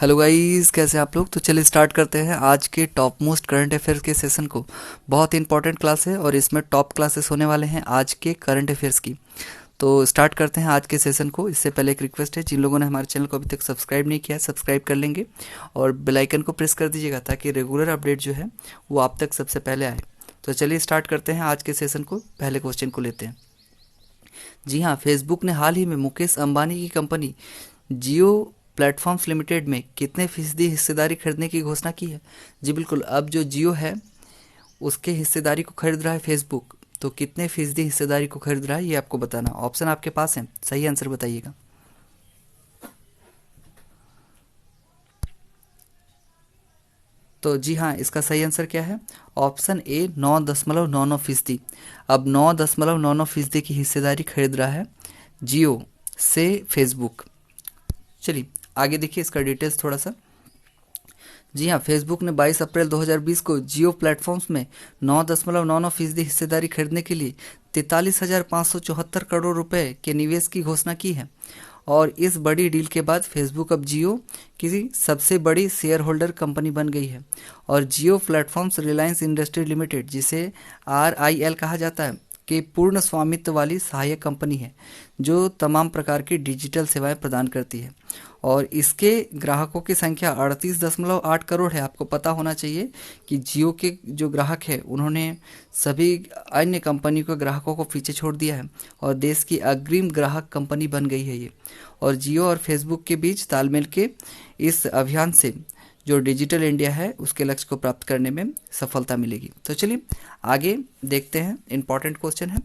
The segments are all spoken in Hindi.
हेलो गाइस, कैसे हैं आप लोग। तो चलिए स्टार्ट करते हैं आज के टॉप मोस्ट करंट अफेयर्स के सेशन को। बहुत ही इंपॉर्टेंट क्लास है और इसमें टॉप क्लासेस होने वाले हैं आज के करंट अफेयर्स की। तो स्टार्ट करते हैं आज के सेशन को। इससे पहले एक रिक्वेस्ट है, जिन लोगों ने हमारे चैनल को अभी तक सब्सक्राइब नहीं किया है सब्सक्राइब कर लेंगे और बेल आइकन को प्रेस कर दीजिएगा ताकि रेगुलर अपडेट जो है वो आप तक सबसे पहले आए। तो चलिए स्टार्ट करते हैं आज के सेशन को। पहले क्वेश्चन को लेते हैं। जी हाँ, फेसबुक ने हाल ही में मुकेश अंबानी की कंपनी जियो प्लेटफॉर्म्स लिमिटेड में कितने फीसदी हिस्सेदारी खरीदने की घोषणा की है। जी बिल्कुल, अब जो जियो है उसके हिस्सेदारी को खरीद रहा है फेसबुक। तो कितने फीसदी हिस्सेदारी को खरीद रहा है ये आपको बताना। ऑप्शन आपके पास है, सही आंसर बताइएगा। तो जी हाँ, इसका सही आंसर क्या है? Option A 9.99%। अब 9.99% की हिस्सेदारी खरीद रहा है जियो से फेसबुक। चलिए आगे देखिए इसका डिटेल्स थोड़ा सा। जी हाँ, फेसबुक ने 22 अप्रैल 2020 को जियो प्लेटफॉर्म्स में 9.99% हिस्सेदारी खरीदने के लिए 43,574 करोड़ रुपए के निवेश की घोषणा की है। और इस बड़ी डील के बाद फेसबुक अब जियो की सबसे बड़ी शेयर होल्डर कंपनी बन गई है। और जियो प्लेटफॉर्म्स रिलायंस इंडस्ट्री लिमिटेड, जिसे RIL कहा जाता है, के पूर्ण स्वामित्व वाली सहायक कंपनी है जो तमाम प्रकार की डिजिटल सेवाएं प्रदान करती है। और इसके ग्राहकों की संख्या 38.8 करोड़ है। आपको पता होना चाहिए कि जियो के जो ग्राहक है उन्होंने सभी अन्य कंपनी के ग्राहकों को पीछे छोड़ दिया है और देश की अग्रिम ग्राहक कंपनी बन गई है ये। और जियो और फेसबुक के बीच तालमेल के इस अभियान से जो डिजिटल इंडिया है उसके लक्ष्य को प्राप्त करने में सफलता मिलेगी। तो चलिए आगे देखते हैं। इंपॉर्टेंट क्वेश्चन है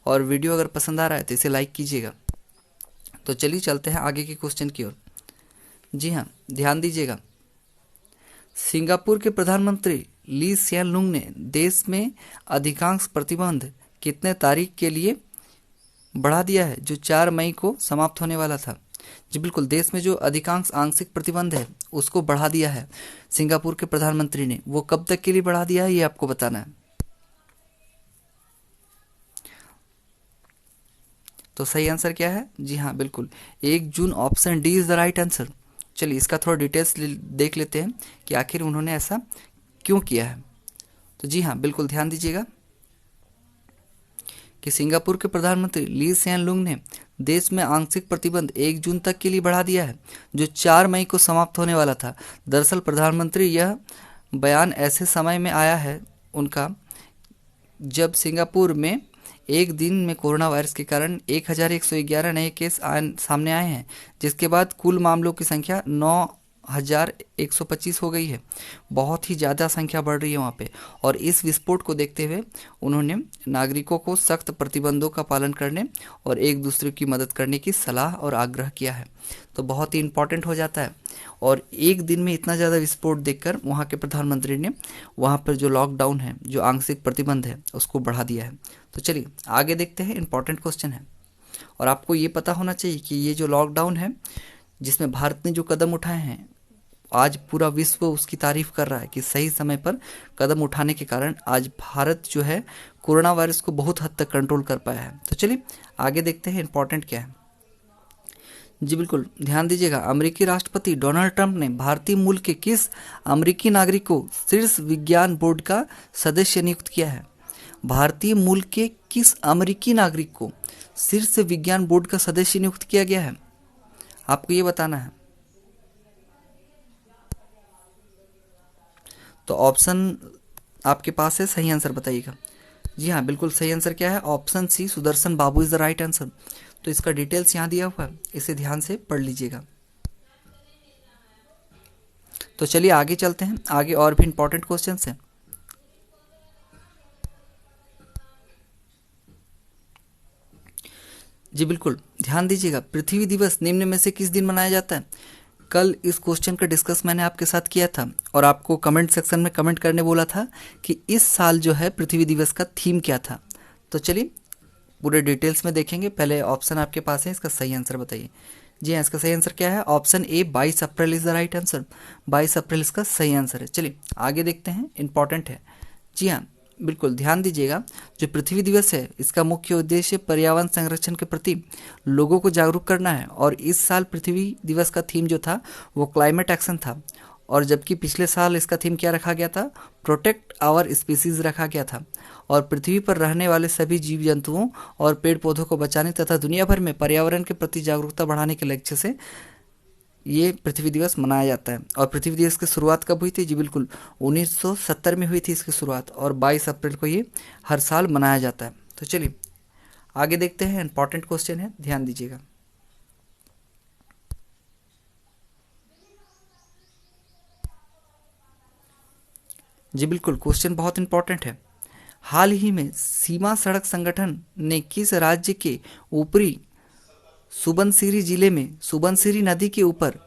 और वीडियो अगर पसंद आ रहा है तो इसे लाइक कीजिएगा। तो चलिए चलते हैं आगे के क्वेश्चन की ओर। जी हाँ, ध्यान दीजिएगा। सिंगापुर के प्रधानमंत्री ली सिएन लुंग ने देश में अधिकांश प्रतिबंध कितने तारीख के लिए बढ़ा दिया है, जो 4 मई को समाप्त होने वाला था। जी बिल्कुल, देश में जो अधिकांश आंशिक प्रतिबंध है उसको बढ़ा दिया है सिंगापुर के प्रधानमंत्री ने। वो कब तक के लिए बढ़ा दिया है ये आपको बताना है। तो सही आंसर क्या है? जी हाँ बिल्कुल, 1 जून। Option D is the right answer. चलिए इसका थोड़ा डिटेल्स देख लेते हैं कि आखिर उन्होंने ऐसा क्यों किया है। तो जी हाँ बिल्कुल, ध्यान दीजिएगा कि सिंगापुर के प्रधानमंत्री ली सिएन लुंग ने देश में आंशिक प्रतिबंध 1 जून तक के लिए बढ़ा दिया है, जो 4 मई को समाप्त होने वाला था। दरअसल प्रधानमंत्री यह बयान ऐसे समय में आया है उनका जब सिंगापुर में एक दिन में कोरोना वायरस के कारण 1111 नए केस सामने आए हैं, जिसके बाद कुल मामलों की संख्या 9125 हो गई है। बहुत ही ज़्यादा संख्या बढ़ रही है वहाँ पे। और इस विस्फोट को देखते हुए उन्होंने नागरिकों को सख्त प्रतिबंधों का पालन करने और एक दूसरे की मदद करने की सलाह और आग्रह किया है। तो बहुत ही इम्पॉर्टेंट हो जाता है। और एक दिन में इतना ज़्यादा विस्फोट देखकर वहाँ के प्रधानमंत्री ने वहाँ पर जो लॉकडाउन है, जो आंशिक प्रतिबंध है, उसको बढ़ा दिया है। तो चलिए आगे देखते हैं। इंपॉर्टेंट क्वेश्चन है और आपको ये पता होना चाहिए कि ये जो लॉकडाउन है जिसमें भारत ने जो कदम उठाए हैं, आज पूरा विश्व उसकी तारीफ कर रहा है कि सही समय पर कदम उठाने के कारण आज भारत जो है कोरोना वायरस को बहुत हद तक कंट्रोल कर पाया है। तो चलिए आगे देखते हैं इंपॉर्टेंट क्या है। जी बिल्कुल, ध्यान दीजिएगा। अमेरिकी राष्ट्रपति डोनाल्ड ट्रंप ने भारतीय मूल के किस अमेरिकी नागरिक को शीर्ष विज्ञान बोर्ड का सदस्य नियुक्त किया है? भारतीय मूल के किस अमेरिकी नागरिक को शीर्ष विज्ञान बोर्ड का सदस्य नियुक्त किया गया है? आपको ये बताना है। तो ऑप्शन आपके पास है, सही आंसर बताइएगा। जी हाँ बिल्कुल, सही आंसर क्या है? Option C, Sudarshan Babu is the right answer. तो इसका डिटेल्स यहाँ दिया हुआ है, इसे ध्यान से पढ़ लीजिएगा। तो चलिए आगे चलते हैं। आगे और भी इंपॉर्टेंट क्वेश्चंस हैं। जी बिल्कुल, ध्यान दीजिएगा। पृथ्वी दिवस निम्न में से किस दिन मनाया जाता है? कल इस क्वेश्चन का डिस्कस मैंने आपके साथ किया था और आपको कमेंट सेक्शन में कमेंट करने बोला था कि इस साल जो है पृथ्वी दिवस का थीम क्या था। तो चलिए पूरे डिटेल्स में देखेंगे। पहले ऑप्शन आपके पास है, इसका सही आंसर बताइए। जी हाँ, इसका सही आंसर क्या है? Option A 22 April is the right answer. 22 अप्रैल इसका सही आंसर है। चलिए आगे देखते हैं। इंपॉर्टेंट है। जी हाँ, बिल्कुल ध्यान दीजिएगा, जो पृथ्वी दिवस है इसका मुख्य उद्देश्य पर्यावरण संरक्षण के प्रति लोगों को जागरूक करना है। और इस साल पृथ्वी दिवस का थीम जो था वो क्लाइमेट एक्शन था, और जबकि पिछले साल इसका थीम क्या रखा गया था, प्रोटेक्ट आवर स्पीसीज रखा गया था। और पृथ्वी पर रहने वाले सभी जीव जंतुओं और पेड़ पौधों को बचाने तथा दुनिया भर में पर्यावरण के प्रति जागरूकता बढ़ाने के लक्ष्य से ये पृथ्वी दिवस मनाया जाता है। और पृथ्वी दिवस की शुरुआत कब हुई थी? जी बिल्कुल 1970 में हुई थी इसकी शुरुआत, और 22 अप्रैल को ये हर साल मनाया जाता है। तो चलिए आगे देखते हैं, इंपॉर्टेंट क्वेश्चन है, ध्यान दीजिएगा। जी बिल्कुल, क्वेश्चन बहुत इंपॉर्टेंट है। हाल ही में सीमा सड़क संगठन ने किस राज्य के ऊपरी सुबनसिरी जिले में सुबनसिरी नदी के ऊपर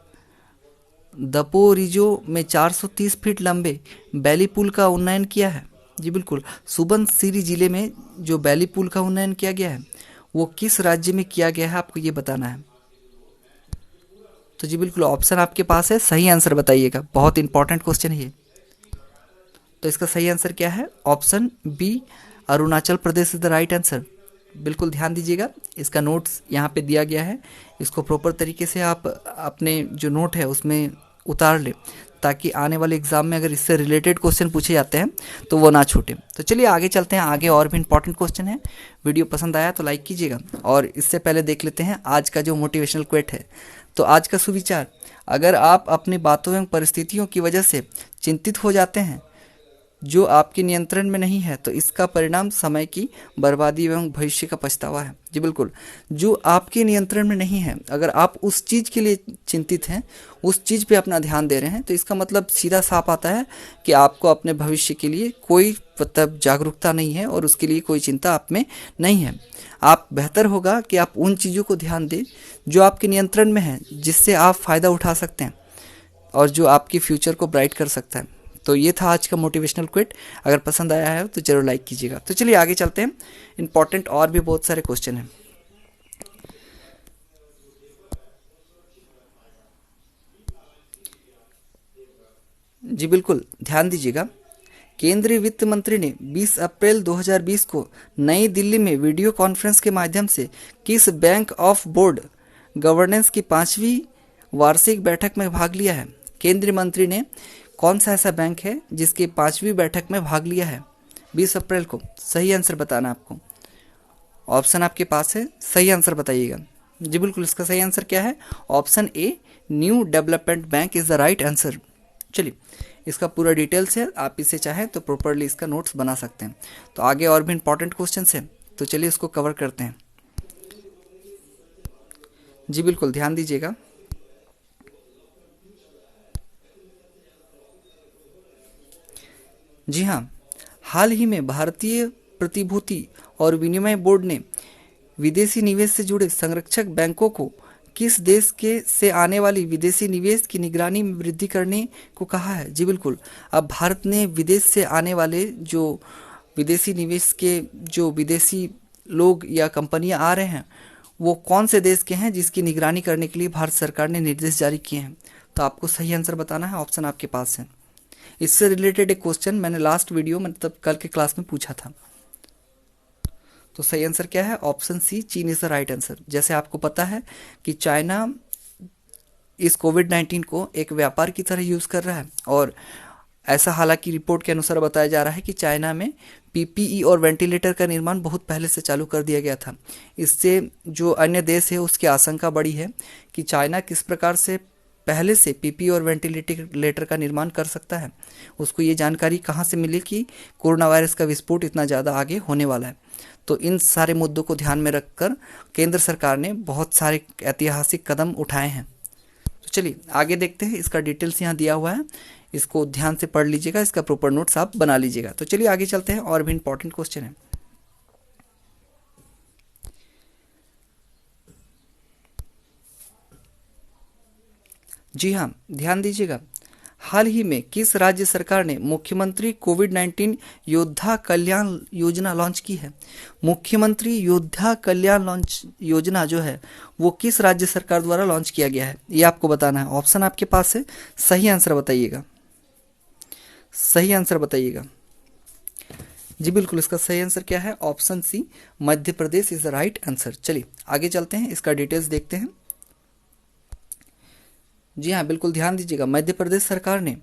दपोरिजो में 430 फीट लंबे बैली पुल का उन्नयन किया है? जी बिल्कुल, सुबनसिरी जिले में जो बैली पुल का उन्नयन किया गया है वो किस राज्य में किया गया है, आपको ये बताना है। तो जी बिल्कुल, ऑप्शन आपके पास है, सही आंसर बताइएगा, बहुत इंपॉर्टेंट क्वेश्चन है ये। तो इसका सही आंसर क्या है? Option B, Arunachal Pradesh is the right answer. बिल्कुल ध्यान दीजिएगा, इसका नोट्स यहाँ पे दिया गया है, इसको प्रॉपर तरीके से आप अपने जो नोट है उसमें उतार लें, ताकि आने वाले एग्जाम में अगर इससे रिलेटेड क्वेश्चन पूछे जाते हैं तो वो ना छूटे। तो चलिए आगे चलते हैं, आगे और भी इंपॉर्टेंट क्वेश्चन है। वीडियो पसंद आया तो लाइक कीजिएगा, और इससे पहले देख लेते हैं आज का जो मोटिवेशनल क्वेट है। तो आज का सुविचार, अगर आप अपनी बातों एवं परिस्थितियों की वजह से चिंतित हो जाते हैं जो आपके नियंत्रण में नहीं है, तो इसका परिणाम समय की बर्बादी एवं भविष्य का पछतावा है। जी बिल्कुल, जो आपके नियंत्रण में नहीं है, अगर आप उस चीज़ के लिए चिंतित हैं, उस चीज़ पे अपना ध्यान दे रहे हैं, तो इसका मतलब सीधा साफ आता है कि आपको अपने भविष्य के लिए कोई मतलब जागरूकता नहीं है और उसके लिए कोई चिंता आप में नहीं है। आप बेहतर होगा कि आप उन चीज़ों को ध्यान दें जो आपके नियंत्रण में है, जिससे आप फ़ायदा उठा सकते हैं और जो आपके फ्यूचर को ब्राइट कर सकता है। तो ये था आज का मोटिवेशनल क्विट। अगर पसंद आया है तो जरूर लाइक कीजिएगा। तो चलिए आगे चलते हैं, इंपॉर्टेंट और भी बहुत सारे क्वेश्चन हैं। जी बिल्कुल, ध्यान दीजिएगा, केंद्रीय वित्त मंत्री ने 20 अप्रैल 2020 को नई दिल्ली में वीडियो कॉन्फ्रेंस के माध्यम से किस बैंक ऑफ बोर्ड गवर्नेंस की 5वीं वार्षिक बैठक में भाग लिया है? केंद्रीय मंत्री ने कौन सा ऐसा बैंक है जिसकी 5वीं बैठक में भाग लिया है 20 अप्रैल को? सही आंसर बताना आपको, ऑप्शन आपके पास है, सही आंसर बताइएगा। जी बिल्कुल, इसका सही आंसर क्या है? Option A, new development bank is the right answer. चलिए, इसका पूरा डिटेल्स है, आप इसे चाहें तो प्रॉपरली इसका नोट्स बना सकते हैं। तो आगे और भी इंपॉर्टेंट क्वेश्चन हैं, तो चलिए इसको कवर करते हैं। जी बिल्कुल, ध्यान दीजिएगा, जी हाँ, हाल ही में भारतीय प्रतिभूति और विनिमय बोर्ड ने विदेशी निवेश से जुड़े संरक्षक बैंकों को किस देश के से आने वाली विदेशी निवेश की निगरानी में वृद्धि करने को कहा है? जी बिल्कुल, अब भारत ने विदेश से आने वाले जो विदेशी निवेश के जो विदेशी लोग या कंपनियां आ रहे हैं, वो कौन से देश के हैं जिसकी निगरानी करने के लिए भारत सरकार ने निर्देश जारी किए हैं। तो आपको सही आंसर बताना है, ऑप्शन आपके पास है। इससे रिलेटेड एक क्वेश्चन मैंने लास्ट वीडियो मतलब कल के क्लास में पूछा था। तो सही आंसर क्या है? ऑप्शन सी, चीन इज द राइट आंसर। जैसे आपको पता है कि चाइना इस कोविड-19 को एक व्यापार की तरह यूज़ कर रहा है, और ऐसा हालांकि रिपोर्ट के अनुसार बताया जा रहा है कि चाइना में पीपीई और वेंटिलेटर का निर्माण बहुत पहले से चालू कर दिया गया था। इससे जो अन्य देश है उसकी आशंका बढ़ी है कि चाइना किस प्रकार से पहले से पीपी और वेंटिलेटर का निर्माण कर सकता है। उसको ये जानकारी कहाँ से मिली कि कोरोना वायरस का विस्फोट इतना ज़्यादा आगे होने वाला है। तो इन सारे मुद्दों को ध्यान में रखकर केंद्र सरकार ने बहुत सारे ऐतिहासिक कदम उठाए हैं। तो चलिए आगे देखते हैं, इसका डिटेल्स यहाँ दिया हुआ है, इसको ध्यान से पढ़ लीजिएगा, इसका प्रॉपर नोट्स आप बना लीजिएगा। तो चलिए आगे चलते हैं, और भी इंपॉर्टेंट क्वेश्चन है। जी हाँ, ध्यान दीजिएगा, हाल ही में किस राज्य सरकार ने मुख्यमंत्री कोविड-19 योद्धा कल्याण योजना लॉन्च की है? मुख्यमंत्री योद्धा कल्याण लॉन्च योजना जो है वो किस राज्य सरकार द्वारा लॉन्च किया गया है, ये आपको बताना है। ऑप्शन आपके पास है, सही आंसर बताइएगा, सही आंसर बताइएगा। जी बिल्कुल, इसका सही आंसर क्या है? Option C Madhya Pradesh is the right answer. चलिए आगे चलते हैं, इसका डिटेल्स देखते हैं। जी हाँ बिल्कुल, ध्यान दीजिएगा। मध्य प्रदेश सरकार ने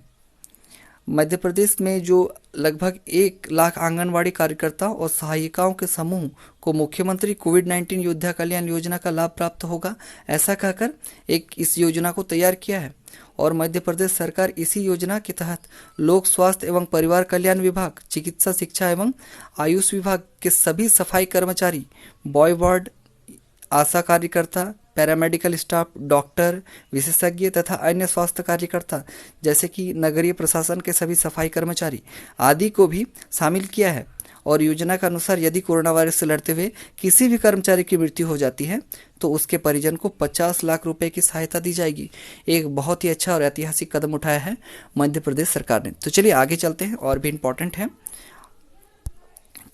मध्य प्रदेश में जो लगभग 1 लाख आंगनवाड़ी कार्यकर्ताओं और सहायिकाओं के समूह को मुख्यमंत्री कोविड-19 योद्धा कल्याण योजना का लाभ प्राप्त होगा, ऐसा कहकर एक इस योजना को तैयार किया है। और मध्य प्रदेश सरकार इसी योजना के तहत लोक स्वास्थ्य एवं परिवार कल्याण विभाग, चिकित्सा शिक्षा एवं आयुष विभाग के सभी सफाई कर्मचारी, बॉय वार्ड, आशा कार्यकर्ता, पैरामेडिकल स्टाफ, डॉक्टर, विशेषज्ञ तथा अन्य स्वास्थ्य कार्यकर्ता जैसे कि नगरीय प्रशासन के सभी सफाई कर्मचारी आदि को भी शामिल किया है। और योजना के अनुसार यदि कोरोना वायरस से लड़ते हुए किसी भी कर्मचारी की मृत्यु हो जाती है तो उसके परिजन को 50 लाख रुपए की सहायता दी जाएगी। एक बहुत ही अच्छा और ऐतिहासिक कदम उठाया है मध्य प्रदेश सरकार ने। तो चलिए आगे चलते हैं, और भी इम्पोर्टेंट है,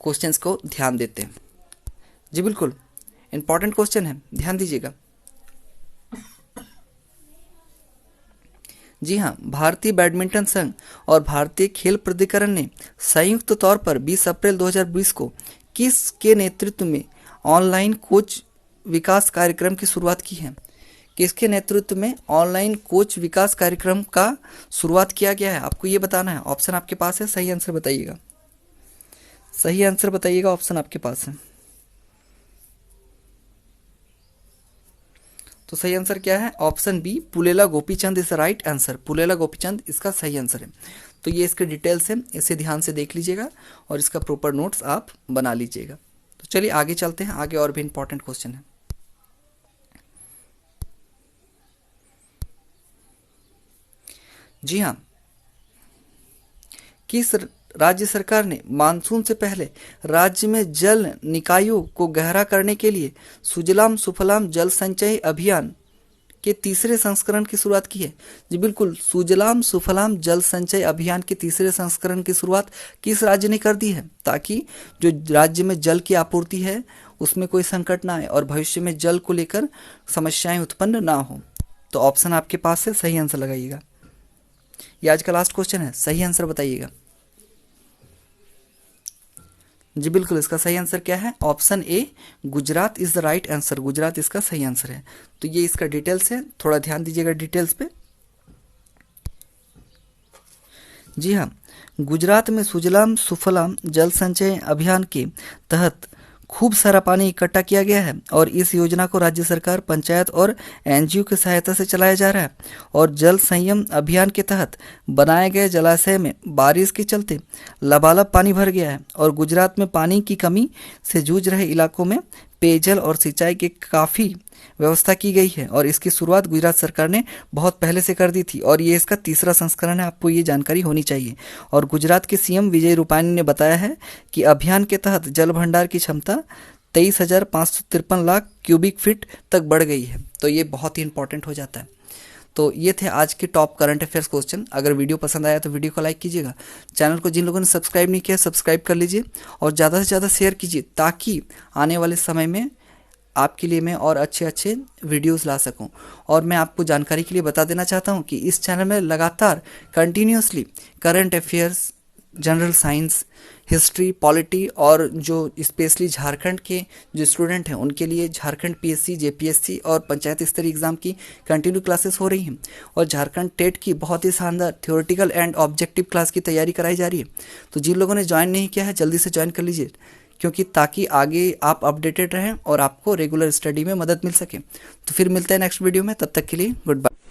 क्वेश्चंस को ध्यान देते हैं। जी बिल्कुल, इंपॉर्टेंट क्वेश्चन है, ध्यान दीजिएगा। जी हाँ, भारतीय बैडमिंटन संघ और भारतीय खेल प्राधिकरण ने संयुक्त तौर पर 20 अप्रैल 2020 को किसके नेतृत्व में ऑनलाइन कोच विकास कार्यक्रम की शुरुआत की है? किसके नेतृत्व में ऑनलाइन कोच विकास कार्यक्रम का शुरुआत किया गया है? आपको ये बताना है। ऑप्शन आपके पास है, सही आंसर बताइएगा। सही आंसर बताइएगा, ऑप्शन आपके पास है। तो सही आंसर क्या है? Option B Pullela Gopichand is the right answer. Pullela Gopichand इसका सही आंसर है। तो ये इसके डिटेल्स है, इसे ध्यान से देख लीजिएगा और इसका प्रॉपर नोट्स आप बना लीजिएगा। तो चलिए आगे चलते हैं, आगे और भी इंपॉर्टेंट क्वेश्चन है। जी हाँ, किस राज्य सरकार ने मानसून से पहले राज्य में जल निकायों को गहरा करने के लिए सुजलाम सुफलाम जल संचय अभियान के तीसरे संस्करण की शुरुआत की है? जी बिल्कुल, सुजलाम सुफलाम जल संचय अभियान के तीसरे संस्करण की शुरुआत किस राज्य ने कर दी है, ताकि जो राज्य में जल की आपूर्ति है उसमें कोई संकट ना आए और भविष्य में जल को लेकर समस्याएं उत्पन्न ना हो। तो ऑप्शन आपके पास है, सही आंसर लगाइएगा। ये आज का लास्ट क्वेश्चन है, सही आंसर बताइएगा। जी बिल्कुल, इसका सही आंसर क्या है? Option A Gujarat is the right answer. Gujarat इसका सही आंसर है। तो ये इसका डिटेल्स है, थोड़ा ध्यान दीजिएगा डिटेल्स पे। जी हाँ, गुजरात में सुजलाम सुफलाम जल संचय अभियान के तहत खूब सारा पानी इकट्ठा किया गया है और इस योजना को राज्य सरकार, पंचायत और एनजीओ की सहायता से चलाया जा रहा है। और जल संयम अभियान के तहत बनाए गए जलाशय में बारिश के चलते लबालब पानी भर गया है और गुजरात में पानी की कमी से जूझ रहे इलाकों में पेयजल और सिंचाई की काफ़ी व्यवस्था की गई है। और इसकी शुरुआत गुजरात सरकार ने बहुत पहले से कर दी थी और ये इसका तीसरा संस्करण है, आपको ये जानकारी होनी चाहिए। और गुजरात के सीएम विजय रूपानी ने बताया है कि अभियान के तहत जल भंडार की क्षमता 23,553 लाख क्यूबिक फीट तक बढ़ गई है। तो ये बहुत ही इंपॉर्टेंट हो जाता है। तो ये थे आज के टॉप करंट अफेयर्स क्वेश्चन। अगर वीडियो पसंद आया तो वीडियो को लाइक कीजिएगा। चैनल को जिन लोगों ने सब्सक्राइब नहीं किया सब्सक्राइब कर लीजिए और ज़्यादा से ज़्यादा शेयर कीजिए, ताकि आने वाले समय में आपके लिए मैं और अच्छे अच्छे वीडियोस ला सकूं। और मैं आपको जानकारी के लिए बता देना चाहता हूं कि इस चैनल में लगातार continuously current affairs, general science, history, polity और जो स्पेशली झारखंड के जो स्टूडेंट हैं उनके लिए झारखंड पीएससी, जेपीएससी और पंचायत स्तरीय एग्जाम की कंटिन्यू क्लासेस हो रही हैं। और झारखंड टेट की बहुत ही शानदार थ्योरेटिकल एंड ऑब्जेक्टिव क्लास की तैयारी कराई जा रही है। तो जिन लोगों ने ज्वाइन नहीं किया है जल्दी से ज्वाइन कर लीजिए, क्योंकि ताकि आगे आप अपडेटेड रहें और आपको रेगुलर स्टडी में मदद मिल सके। तो फिर मिलते हैं नेक्स्ट वीडियो में, तब तक के लिए गुड बाय।